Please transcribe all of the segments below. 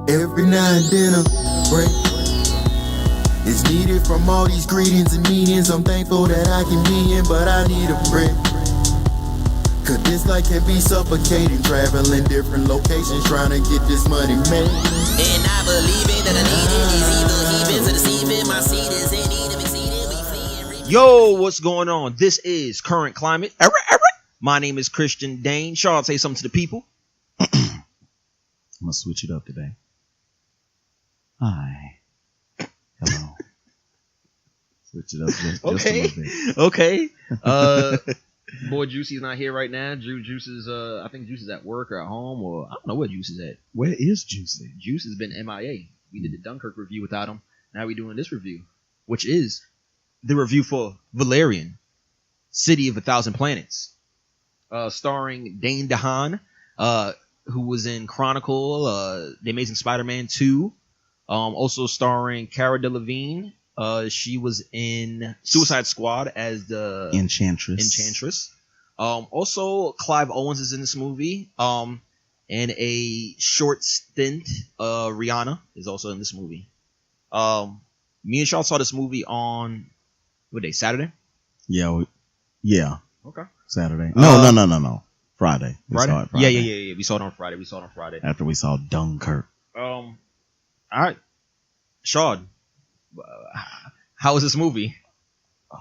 Every now and then a break is needed from all these greetings and meetings. I'm thankful that I can be in, but I need a break. Cause this life can be suffocating, traveling different locations, trying to get this money made. And I believe it, that I need it. These evil heathens are deceiving. My seed is in need of exceeding. We flee and Yo, what's going on? This is Current Climate. My name is Christian Dane. Sean, say something to the people. I'm gonna switch it up today. Hi. Hello. Switch it up just a little bit. Okay. Boy, Juicy's not here right now. Juice is, I think Juice is at work or at home, or I don't know where Juice is at. Where is Juicy? Juice has been MIA. We did the Dunkirk review without him. Now we're doing this review, which is the review for Valerian, City of a Thousand Planets, starring Dane DeHaan, who was in Chronicle, The Amazing Spider-Man 2, also starring Cara Delevingne. She was in Suicide Squad as the Enchantress. Also, Clive Owens is in this movie. And a short stint, Rihanna is also in this movie. Me and Sean saw this movie on what day? Saturday? Yeah. Okay. Saturday. No. Friday. Friday? Yeah. We saw it on Friday. After we saw Dunkirk. All right. Sean, how was this movie?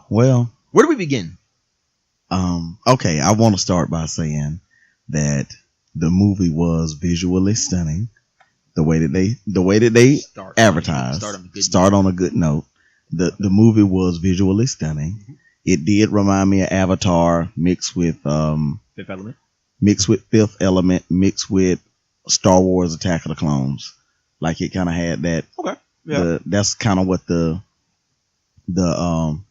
Well, where do we begin? Okay, I want to start by saying that the movie was visually stunning. The way that they advertised, start on a good note. The movie was visually stunning. Mm-hmm. It did remind me of Avatar mixed with Fifth Element, mixed with Star Wars Attack of the Clones. Like it kind of had that. Okay. Yeah. That's kind of what the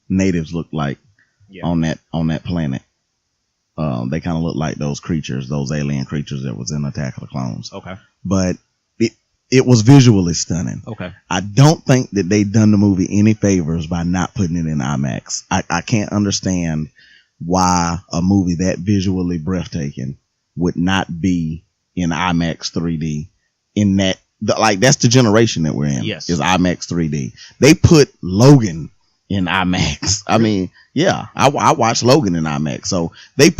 natives looked like on that planet. They kind of look like those alien creatures that was in Attack of the Clones. Okay. But it was visually stunning. Okay. I don't think that they done the movie any favors by not putting it in IMAX. I can't understand why a movie that visually breathtaking would not be in IMAX 3D. In that, that's the generation that we're in. Yes. Is IMAX 3D. They put Logan in IMAX. I mean, yeah, I watched Logan in IMAX. So they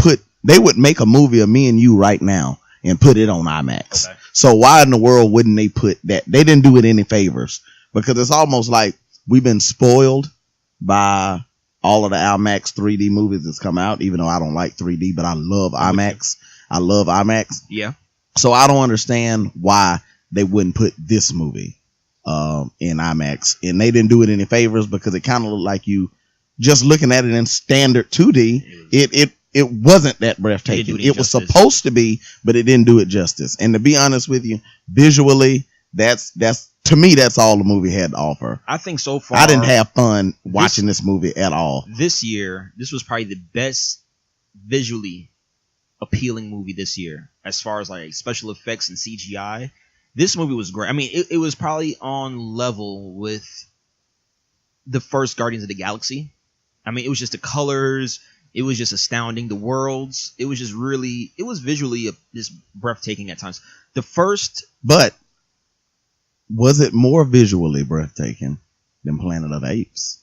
would make a movie of me and you right now and put it on IMAX. Okay. So why in the world wouldn't they put that? They didn't do it any favors, because it's almost like we've been spoiled by all of the IMAX 3D movies that's come out, even though I don't like 3D, but I love IMAX. I love IMAX. Yeah. So I don't understand why they wouldn't put this movie in IMAX, and they didn't do it any favors, because it kind of looked like you just looking at it in standard 2D. It wasn't that breathtaking. It was supposed to be, but it didn't do it justice. And to be honest with you, visually, that's to me, that's all the movie had to offer. I think so far I didn't have fun watching this movie at all. This year, this was probably the best visually appealing movie this year, as far as like special effects and CGI. This movie was great. I mean, it was probably on level with the first Guardians of the Galaxy. I mean, it was just the colors. It was just astounding. The worlds. It was just really. It was visually just breathtaking at times. But was it more visually breathtaking than Planet of the Apes?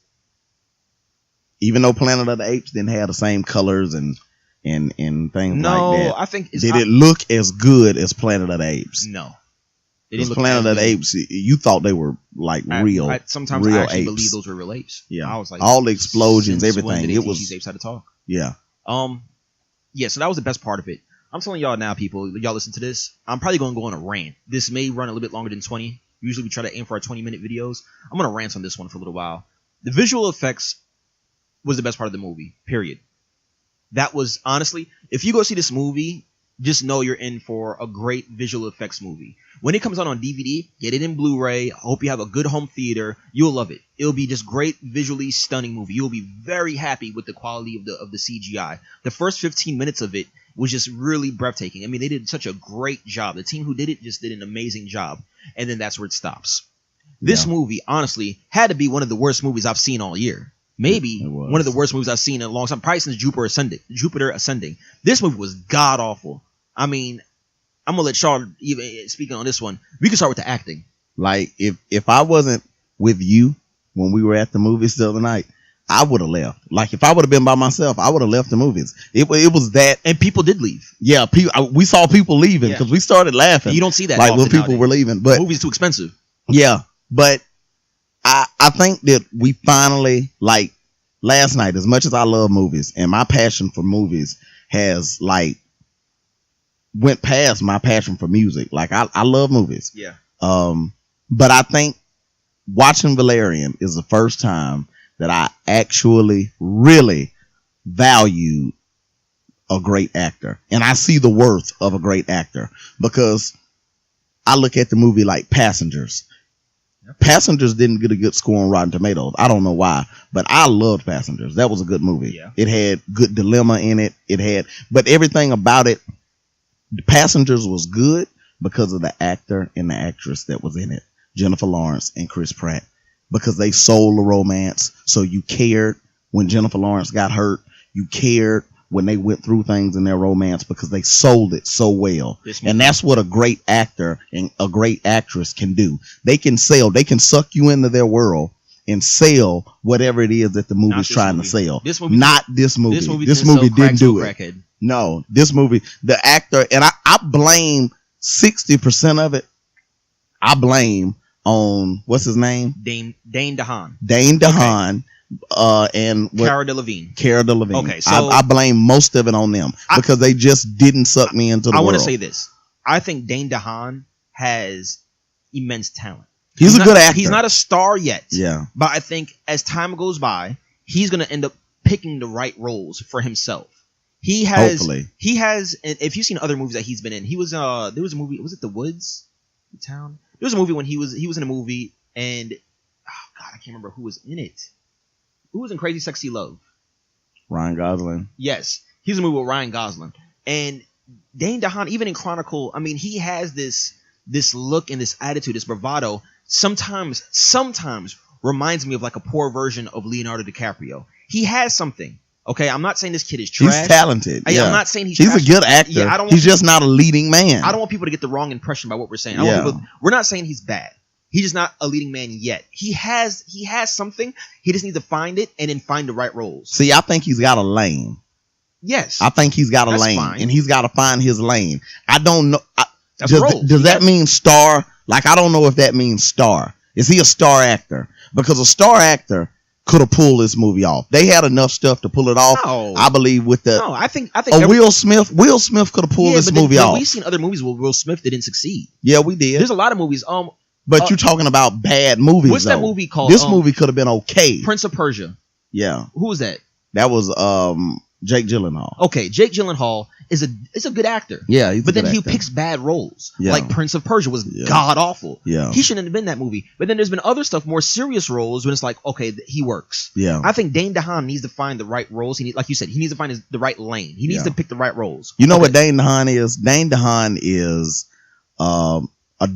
Even though Planet of the Apes didn't have the same colors and things like that. No, I think. Did it look as good as Planet of the Apes? No. Because Planet of the Apes, you thought they were like real. Sometimes real I actually apes. believe those were real apes. Yeah, I was like, all the explosions, everything. It was. These apes had to talk. Yeah. Yeah. So that was the best part of it. I'm telling y'all now, people. Y'all listen to this. I'm probably going to go on a rant. This may run a little bit longer than 20. Usually we try to aim for our 20-minute videos. I'm going to rant on this one for a little while. The visual effects was the best part of the movie. Period. That was honestly, if you go see this movie, just know you're in for a great visual effects movie. When it comes out on DVD, get it in Blu-ray. I hope you have a good home theater. You'll love it. It'll be just great, visually stunning movie. You'll be very happy with the quality of the CGI. The first 15 minutes of it was just really breathtaking. I mean, they did such a great job. The team who did it just did an amazing job. And then that's where it stops. This movie, honestly, had to be one of the worst movies I've seen all year. Maybe one of the worst movies I've seen in a long time, probably since Jupiter Ascending. This movie was god awful. I mean, I'm gonna let Sean even speaking on this one. We can start with the acting. Like if I wasn't with you when we were at the movies the other night, I would have left. Like if I would have been by myself, I would have left the movies. It was that, and people did leave. Yeah, we saw people leaving because we started laughing. You don't see that like when people nowadays. were leaving, but the movie's too expensive. Yeah, but I think that we finally, like last night, as much as I love movies and my passion for movies has like went past my passion for music. Like I love movies. Yeah. But I think watching Valerian is the first time that I actually really valued a great actor. And I see the worth of a great actor because I look at the movie like Passengers. Passengers didn't get a good score on Rotten Tomatoes. I don't know why, but I loved Passengers. That was a good movie. Yeah. It had good dilemma in it. But everything about it, Passengers was good because of the actor and the actress that was in it, Jennifer Lawrence and Chris Pratt, because they sold the romance. So you cared when Jennifer Lawrence got hurt. You cared when they went through things in their romance because they sold it so well. And that's what a great actor and a great actress can do. They can suck you into their world and sell whatever it is that the movie's trying to sell. This movie didn't do it. Crackhead. No, this movie, the actor, and I blame 60% of it. I blame on, what's his name? Dane DeHaan. Dane DeHaan. And Cara Delevingne. Okay, so I blame most of it on them because they just didn't suck me into the world. I want to say this. I think Dane DeHaan has immense talent. He's a good actor. He's not a star yet. Yeah. But I think as time goes by, he's going to end up picking the right roles for himself. Hopefully. He has, if you've seen other movies that he's been in, there was a movie, was it The Woods? The Town? There was a movie when he was in a movie and, oh God, I can't remember who was in it. Who was in Crazy Sexy Love? Ryan Gosling. Yes. He was in a movie with Ryan Gosling. And Dane DeHaan, even in Chronicle, I mean, he has this look and this attitude, this bravado, sometimes reminds me of like a poor version of Leonardo DiCaprio. He has something. Okay, I'm not saying this kid is trash. He's talented. I'm not saying he's a good actor. Yeah, he's just not a leading man. I don't want people to get the wrong impression by what we're saying. We're not saying he's bad. He's just not a leading man yet. He has something. He just needs to find it and then find the right roles. See, I think he's got a lane. Yes. I think he's got a lane. Fine. And he's got to find his lane. I don't know. Does that mean star? Like, I don't know if that means star. Is he a star actor? Because a star actor could have pulled this movie off. They had enough stuff to pull it off. No. I believe with the. No, I think Will Smith could have pulled this movie off. We've seen other movies where Will Smith didn't succeed. Yeah, we did. There's a lot of movies. But you're talking about bad movies. What's that movie called? This movie could have been okay. Prince of Persia. Yeah. Who was that? That was Jake Gyllenhaal. Okay, Jake Gyllenhaal is a good actor. Yeah, but then he picks bad roles. Yeah. Like Prince of Persia was god awful. Yeah. He shouldn't have been in that movie. But then there's been other stuff, more serious roles when it's like, okay, he works. Yeah. I think Dane DeHaan needs to find the right roles. Like you said, he needs to find the right lane. He needs to pick the right roles. You know what Dane DeHaan is? Dane DeHaan is a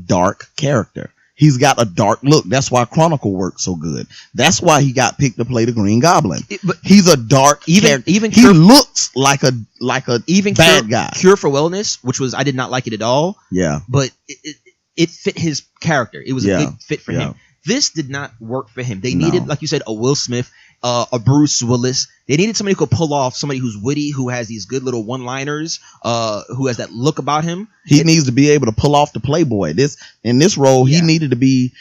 dark character. He's got a dark look. That's why Chronicle worked so good. That's why he got picked to play the Green Goblin. He's a dark character. He looks like a bad guy. Cure for Wellness, which was, I did not like it at all. Yeah. But it fit his character. It was a good fit for him. This did not work for him. They needed, like you said, a Will Smith, a Bruce Willis. They needed somebody who could pull off, somebody who's witty, who has these good little one-liners, who has that look about him. He needs to be able to pull off the Playboy. In this role, he needed to be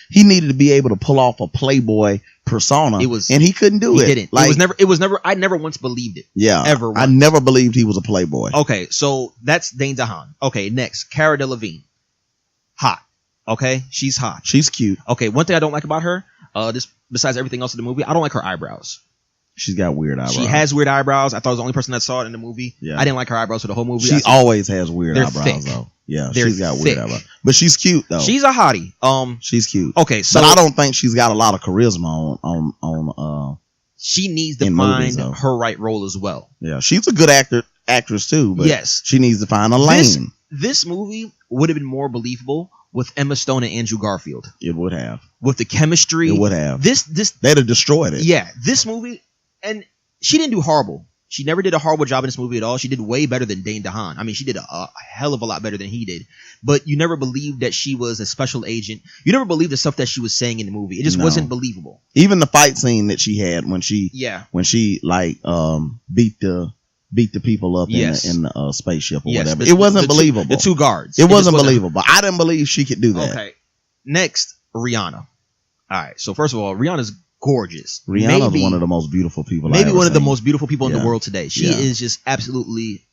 able to pull off a Playboy persona. And he couldn't do it. He didn't. Like, it was never. I never once believed it. Yeah, ever. Once. I never believed he was a Playboy. Okay, so that's Dane DeHaan. Okay, next, Cara Delevingne, hot. Okay, she's hot. She's cute. Okay, one thing I don't like about her, besides everything else in the movie, I don't like her eyebrows. She's got weird eyebrows. She has weird eyebrows. I thought I was the only person that saw it in the movie. Yeah. I didn't like her eyebrows for the whole movie. She always has weird eyebrows, thick. though. Yeah, They're she's got thick. weird eyebrows. But she's cute, though. She's a hottie. She's cute. Okay, so but I don't think she's got a lot of charisma on she needs to find movies, her right role as well. Yeah, she's a good actress too, but yes, she needs to find a lane. This movie would have been more believable with Emma Stone and Andrew Garfield. It would have. With the chemistry. It would have. This they'd have destroyed it. Yeah, this movie, and she didn't do horrible. She never did a horrible job in this movie at all. She did way better than Dane DeHaan. I mean, she did a hell of a lot better than he did. But you never believed that she was a special agent. You never believed the stuff that she was saying in the movie. It just wasn't believable. Even the fight scene that she had when she like beat the people up in the spaceship or whatever. It wasn't believable. The two guards. It wasn't believable. I didn't believe she could do that. Okay. Next, Rihanna. All right. So first of all, Rihanna's gorgeous. Rihanna's one of the most beautiful people. Maybe one of the most beautiful people in the world today. She is just absolutely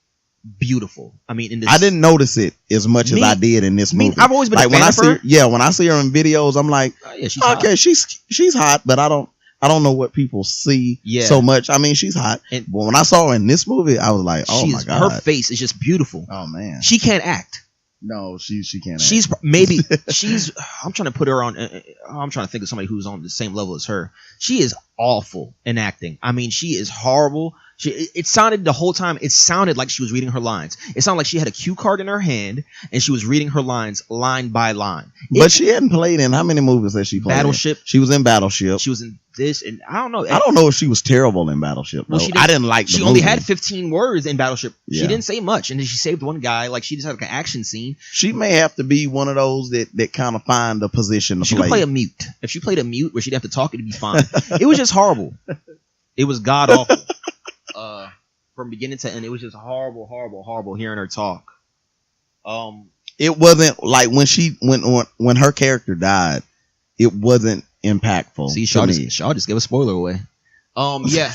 beautiful. I mean, in this, I didn't notice it as much as I did in this movie. I've always been like a fan of her. When I see her in videos, I'm like, she's okay, hot. she's hot, but I don't know what people see so much. I mean, she's hot. But when I saw her in this movie, I was like, oh my God. Her face is just beautiful. Oh man. She can't act. No, she can't. I'm trying to put her on. I'm trying to think of somebody who's on the same level as her. She is awful in acting. I mean, she is horrible. It sounded the whole time. It sounded like she was reading her lines. It sounded like she had a cue card in her hand and she was reading her lines line by line. But she hadn't played in how many movies has she played? Battleship. She was in Battleship. She was in this, and I don't know. I don't know if she was terrible in Battleship. Well, I didn't like. She only had 15 words in Battleship. Yeah. She didn't say much, and then she saved one guy. Like she just had like an action scene. She may have to be one of those that kind of find a position to she play. Could play a mute. If she played a mute where she'd have to talk, it'd be fine. It was just horrible. It was god awful. From beginning to end, it was just horrible hearing her talk. It wasn't like when her character died, it wasn't impactful. See, Shaw just gave a spoiler away. Yeah.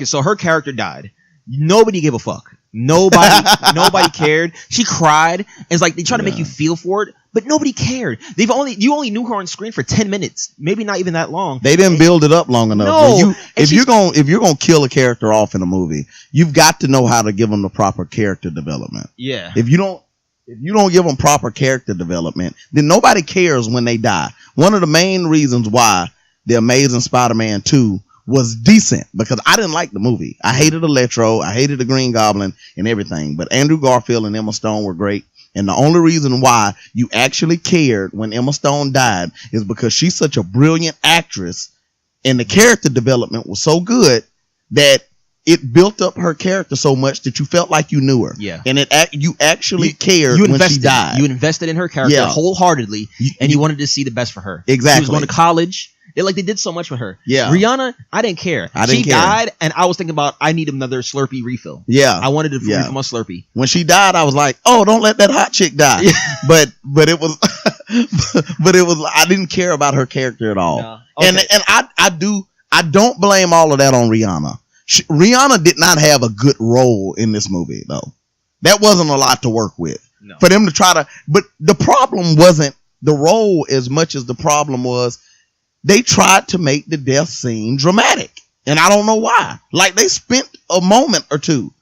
So her character died. Nobody gave a fuck. Nobody cared. She cried. It's like they try to make you feel for it, but nobody cared. You only knew her on screen for 10 minutes, maybe not even that long. They didn't build it up long enough. No, if you're gonna kill a character off in a movie, you've got to know how to give them the proper character development. Yeah. If you don't give them proper character development, then nobody cares when they die. One of the main reasons why The Amazing Spider-Man 2 was decent, because I didn't like the movie. I hated Electro, I hated the Green Goblin and everything, but Andrew Garfield and Emma Stone were great. And the only reason why you actually cared when Emma Stone died is because she's such a brilliant actress, and the character development was so good that it built up her character so much that you felt like you knew her. Yeah. And you actually cared when she died. You invested in her character wholeheartedly, and you wanted to see the best for her. Exactly. She was going to college. They did so much with her. Yeah. Rihanna, I didn't care. She died, and I was thinking about, I need another Slurpee refill. Yeah. I wanted to refill my Slurpee. When she died, I was like, oh, don't let that hot chick die. Yeah. But it was I didn't care about her character at all. No. Okay. And I don't blame all of that on Rihanna. Rihanna did not have a good role in this movie, though. That wasn't a lot to work with. No. For them to but the problem wasn't the role as much as the problem was they tried to make the death scene dramatic. And I don't know why. Like, they spent a moment or two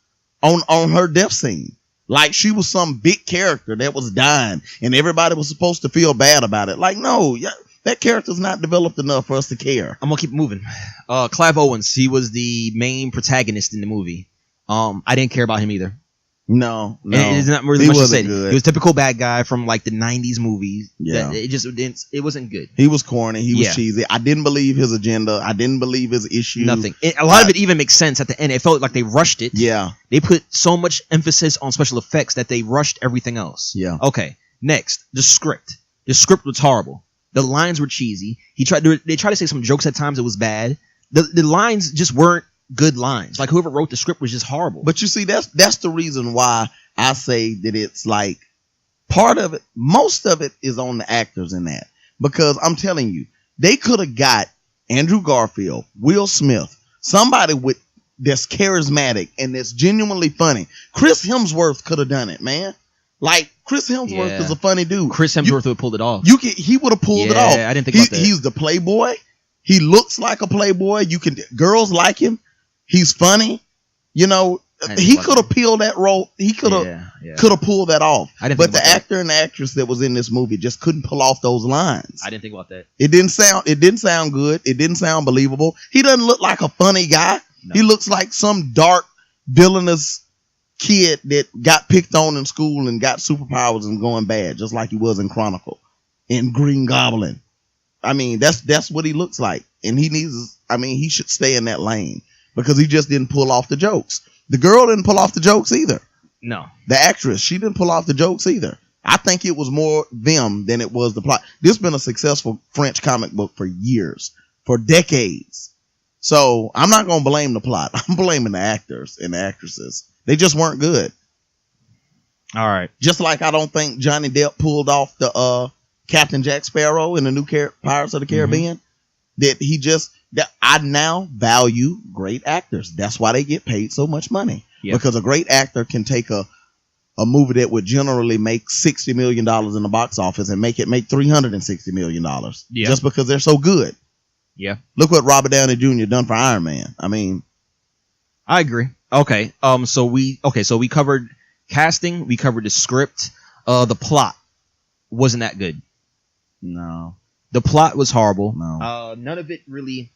on her death scene. Like she was some big character that was dying and everybody was supposed to feel bad about it. Like, no, that character's not developed enough for us to care. I'm going to keep moving. Clive Owens, he was the main protagonist in the movie. I didn't care about him either. No. It's not really much to say. Good. He was a typical bad guy from like the 90s movies. Yeah. It wasn't good. He was corny. He was cheesy. I didn't believe his agenda. I didn't believe his issue. Nothing. A lot of it even makes sense at the end. It felt like they rushed it. Yeah. They put so much emphasis on special effects that they rushed everything else. Yeah. Okay. Next, the script. The script was horrible. The lines were cheesy. They tried to say some jokes at times. It was bad. The lines just weren't good lines. Like whoever wrote the script was just horrible. But you see, that's the reason why I say that it's like part of it, most of it is on the actors in that. Because I'm telling you, they could have got Andrew Garfield, Will Smith, somebody that's charismatic and that's genuinely funny. Chris Hemsworth could have done it, man. Like, Chris Hemsworth is a funny dude. Chris Hemsworth would have pulled it off. He would have pulled it off. I didn't think about that. He's the playboy. He looks like a playboy. Girls like him. He's funny. You know, he could have peeled that role. He could have pulled that off. But the actor and the actress that was in this movie just couldn't pull off those lines. I didn't think about that. It didn't sound good. It didn't sound believable. He doesn't look like a funny guy. No. He looks like some dark, villainous kid that got picked on in school and got superpowers and going bad, just like he was in Chronicle, in Green Goblin. I mean, that's what he looks like. And he should stay in that lane. because he just didn't pull off the jokes. The girl didn't pull off the jokes either. No. The actress, she didn't pull off the jokes either. I think it was more them than it was the plot. This has been a successful French comic book for years, for decades. So I'm not going to blame the plot. I'm blaming the actors and the actresses. They just weren't good. All right. Just like I don't think Johnny Depp pulled off the Captain Jack Sparrow in the new Pirates of the Caribbean. That I now value great actors. That's why they get paid so much money. Yep. Because a great actor can take a movie that would generally make $60 million in the box office and make it make $360 million. Yeah. Just because they're so good. Yeah. Look what Robert Downey Jr. done for Iron Man. I mean, I agree. Okay. So we covered casting, we covered the script. The plot wasn't that good. no. The plot was horrible. No. None of it really.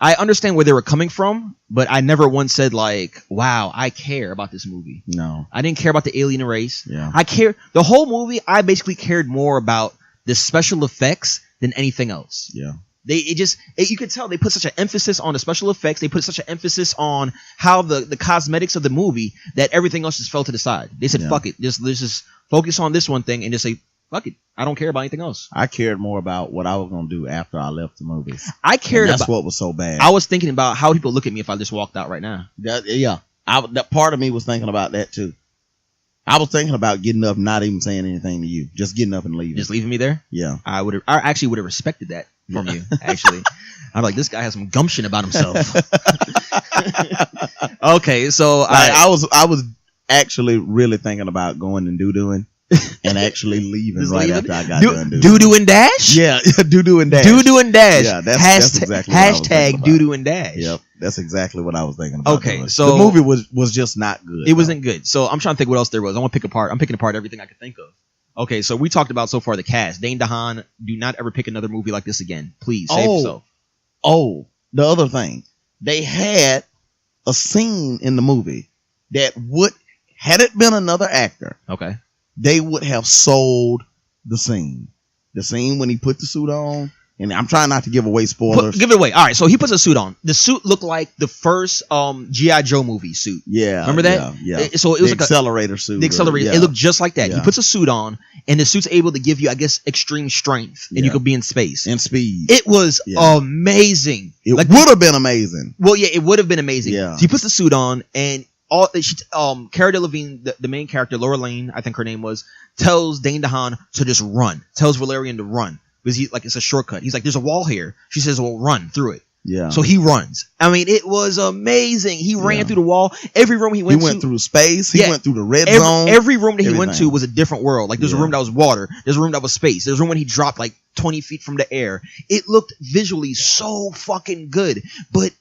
I understand where they were coming from, but I never once said like, "Wow, I care about this movie." No. I didn't care about the alien race. Yeah. I care the whole movie. I basically cared more about the special effects than anything else. Yeah. You could tell they put such an emphasis on the special effects. They put such an emphasis on how the cosmetics of the movie that everything else just fell to the side. They said, "Fuck it, let's just focus on this one thing and just say." Fuck it. I don't care about anything else. I cared more about what I was going to do after I left the movies. I cared That's about what was so bad. I was thinking about how people look at me if I just walked out right now. That part of me was thinking about that too. I was thinking about getting up and not even saying anything to you. Just getting up and leaving. Just leaving me there? Yeah. I actually would have respected that from you, actually. I'm like, this guy has some gumption about himself. Okay, so I was actually really thinking about going and doo-dooing and actually leaving right after I got done doo-dooing. Doo-doo and dash? Yeah, doo-doo and dash. Doo-doo and dash. Yeah, that's exactly what I was thinking hashtag about. doo-doo and dash. Yep, that's exactly what I was thinking about. Okay, doing. so the movie was just not good. It wasn't good. So I'm trying to think what else there was. I'm picking apart everything I could think of. Okay, so we talked about so far the cast. Dane DeHaan, do not ever pick another movie like this again. Please, save yourself. Oh, the other thing. They had a scene in the movie that had it been another actor, Okay. they would have sold the scene. The scene when he put the suit on. And I'm trying not to give away spoilers. Give it away. All right, so he puts a suit on. The suit looked like the first G.I. Joe movie suit. Yeah. Remember that? Yeah. So it was the like accelerator suit. The accelerator. Yeah. It looked just like that. Yeah. He puts a suit on, and the suit's able to give you, I guess, extreme strength, and you could be in space. And speed. It was amazing. It would have been amazing. Well, yeah, it would have been amazing. Yeah. So he puts the suit on, and Cara Delevingne, the main character, Laura Lane, I think her name was, tells Dane DeHaan to just run. Tells Valerian to run. Because it's a shortcut. He's like, there's a wall here. She says, well, run through it. Yeah. So he runs. I mean, it was amazing. He ran through the wall. Every room he went to. He went through space. He went through the red zone. Every room that he went to was a different world. Like, there's a room that was water. There's a room that was space. There's a room when he dropped like 20 feet from the air. It looked visually so fucking good. But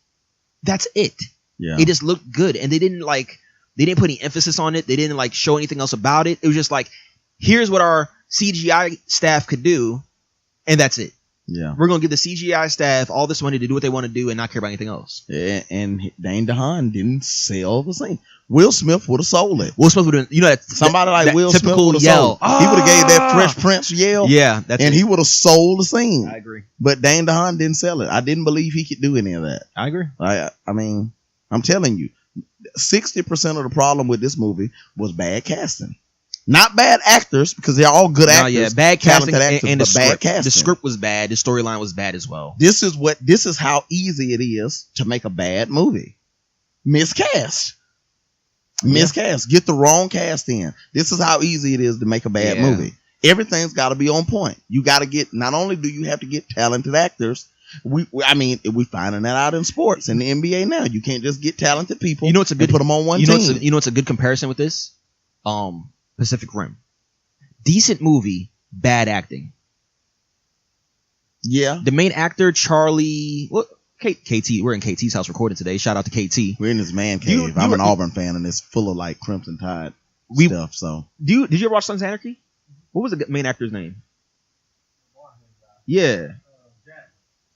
that's it. Yeah. It just looked good. And they didn't put any emphasis on it. They didn't like show anything else about it. It was just like, here's what our CGI staff could do. And that's it. Yeah. We're going to give the CGI staff all this money to do what they want to do and not care about anything else. And Dane DeHaan didn't sell the scene. Will Smith would have sold it. Will Smith would have, that Will Smith typical would have yell. sold it. He would have gave that Fresh Prince yell. Yeah. And he would have sold the scene. I agree. But Dane DeHaan didn't sell it. I didn't believe he could do any of that. I agree. I mean, I'm telling you, 60% of the problem with this movie was bad casting. Not bad actors, because they're all good actors. Yeah, bad casting actors, and the but bad script. casting. The script was bad. The storyline was bad as well. This is how easy it is to make a bad movie. Miscast. Get the wrong cast in. This is how easy it is to make a bad movie. Everything's got to be on point. You got to get, not only do you have to get talented actors, we're finding that out in sports, in the NBA now. You can't just get talented people. You know, it's a good, put them on one team. You know, it's a good comparison with this. Pacific Rim. Decent movie, bad acting. Yeah. The main actor, Charlie. KT. We're in KT's house recording today. Shout out to KT. We're in this man cave. I'm an Auburn fan, and it's full of like Crimson Tide stuff. So, did you ever watch Sons of Anarchy? What was the main actor's name? Yeah.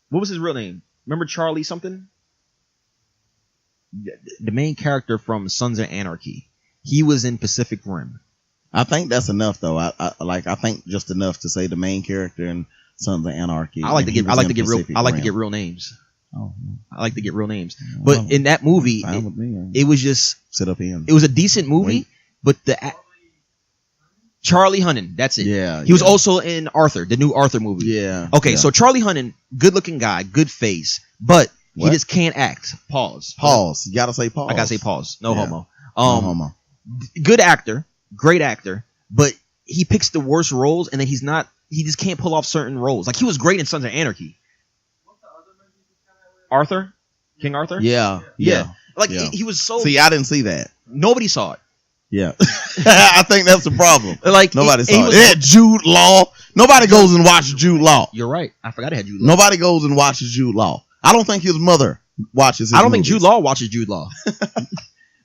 What was his real name? Remember Charlie something? The main character from Sons of Anarchy. He was in Pacific Rim. I think that's enough, though. I think just enough to say the main character in Sons of Anarchy. I like to get real names. Oh, I like to get real names. But in that movie, fine with me. it was just Sit up in. it was a decent movie. Wait. But Charlie Hunnam, that's it. Yeah, he was also in Arthur, the new Arthur movie. Yeah. Okay, yeah. so Charlie Hunnam, good-looking guy, good face, but he What? just can't act. Pause. Pause. You gotta say pause. I gotta say pause. No Yeah. homo. No homo. Good actor, great actor, but he picks the worst roles, and then he just can't pull off certain roles. Like, he was great in Sons of Anarchy. Arthur? King Arthur? Yeah. Yeah. Like, Yeah. he was so... See, I didn't see that. Nobody saw it. Yeah. I think that's the problem. Like, Nobody he saw was- it. Yeah, Jude Law. Nobody goes and watches Jude Law. You're right. I forgot it had Jude Law. Nobody goes and watches Jude Law. I don't think his mother watches his I don't think movies. Jude Law watches Jude Law.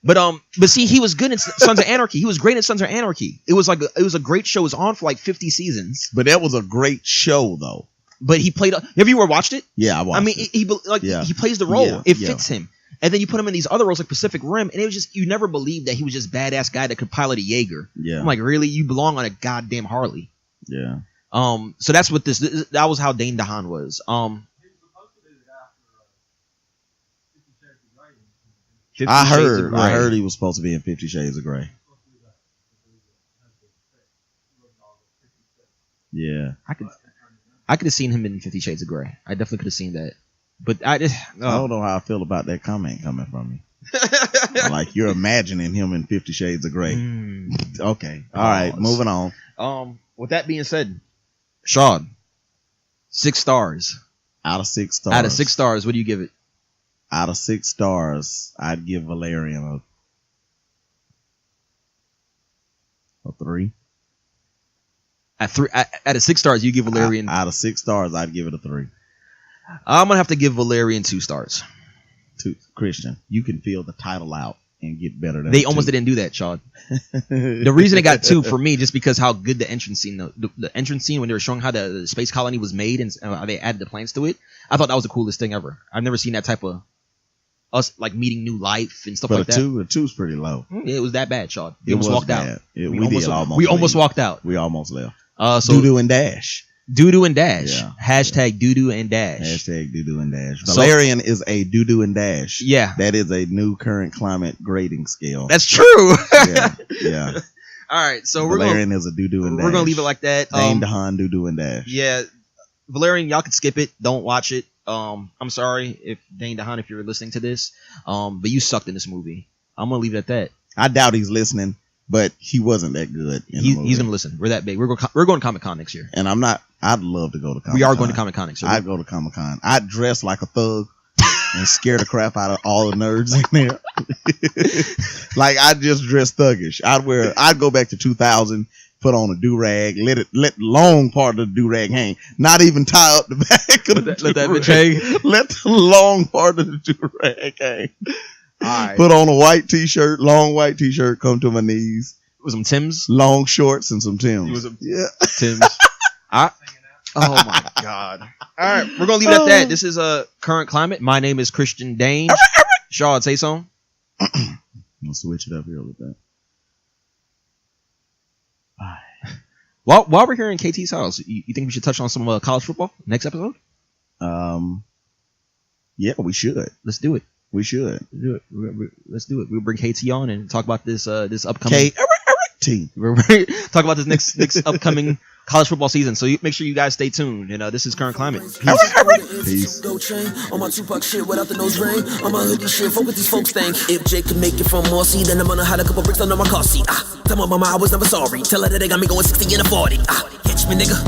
But see, he was good in Sons of Anarchy. He was great in Sons of Anarchy. It was a great show. It was on for like 50 seasons. But that was a great show, though. But he played. Have you ever watched it? Yeah, I watched I mean, it. he plays the role. Yeah, It yeah. fits him. And then you put him in these other roles like Pacific Rim, and it was just, you never believed that he was just badass guy that could pilot a Jaeger. Yeah. I'm like, really? You belong on a goddamn Harley. Yeah. So that's what that was how Dane DeHaan was. 50 I Shades of Grey. heard he was supposed to be in 50 Shades of Grey. Yeah. I could have seen him in 50 Shades of Grey. I definitely could have seen that. But I don't know how I feel about that comment coming from me. Like, you're imagining him in 50 Shades of Grey. Okay. All right. Moving on. With that being said, Sean, 6 stars. Out of 6 stars. Out of 6 stars, what do you give it? Out of 6 stars, I'd give Valerian a 3. Out of 6 stars, you give Valerian. Out of 6 stars, I'd give it a 3. I'm gonna have to give Valerian 2 stars. Christian, you can feel the title out and get better than They almost didn't do that, Sean. The reason it got 2 for me, just because how good the entrance scene, the entrance scene when they were showing how the space colony was made and they added the plants to it. I thought that was the coolest thing ever. I've never seen that type of us like meeting new life and stuff but like that. A 2's pretty low. It was that bad, Sean. We It almost was walked bad. out. We almost walked out. We almost left. So Doo-doo and Dash. Doo-doo and Dash. Yeah. Hashtag doo-doo and Dash. Hashtag doo-doo and Dash. So- Valerian is a doo-doo and Dash. Yeah. That is a new current climate grading scale. That's true. Yeah. All right, so Valerian is a doo-doo and Dash. we're gonna leave it like that. Dane DeHaan, doo-doo and Dash. Yeah, Valerian, y'all can skip it. Don't watch it. I'm sorry if Dane DeHaan, if you're listening to this, but you sucked in this movie. I'm gonna leave it at that. I doubt he's listening, but he wasn't that good in the movie. He's gonna listen. We're that big. We're going to Comic-Con next year. And I'd love to go to Comic-Con. We are going to Comic-Con next year. I'd go to Comic-Con. I'd dress like a thug and scare the crap out of all the nerds in there. Like, I'd just dress thuggish. I'd go back to 2000, put on a do-rag, let long part of the do-rag hang. Not even tie up the back of the Let that do-rag. bitch hang. Let the long part of the do-rag hang. All right. Put on a white t-shirt, long white t-shirt, come to my knees. With some Timbs. Long shorts and some Timbs. Yeah. Timbs. Oh my God. All right, we're gonna leave it at that. This is a current climate. My name is Christian Dane. Shaw, say something. We'll switch it up here with that. While we're here in KT's house, you think we should touch on some college football next episode? Yeah, we should. Let's do it. We should. Let's do it. We'll bring KT on and talk about this upcoming. We're Talk about this next upcoming college football season. So make sure you guys stay tuned. And this is Current Climate. Peace. Go chain on my Tupac shit without the nose ring. On my hoodie shit, fuck what these folks think. If Jake can make it from Marcy, then I'm gonna hide a couple bricks under my car seat. Tell my mama I was never sorry. Tell her that they got me going 60 and a 40. Catch me, nigga.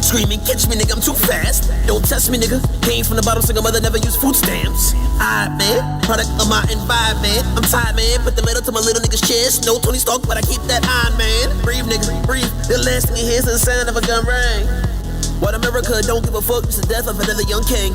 Screaming, catch me, nigga, I'm too fast. Don't test me, nigga. Came from the bottom, single mother, never used food stamps. Alright, man. Product of my environment. I'm tired, man. Put the metal to my little nigga's chest. No Tony Stark, but I keep that iron, man. Breathe, nigga, breathe. The last thing you hear is the sound of a gun ring. What America don't give a fuck, it's the death of another young king.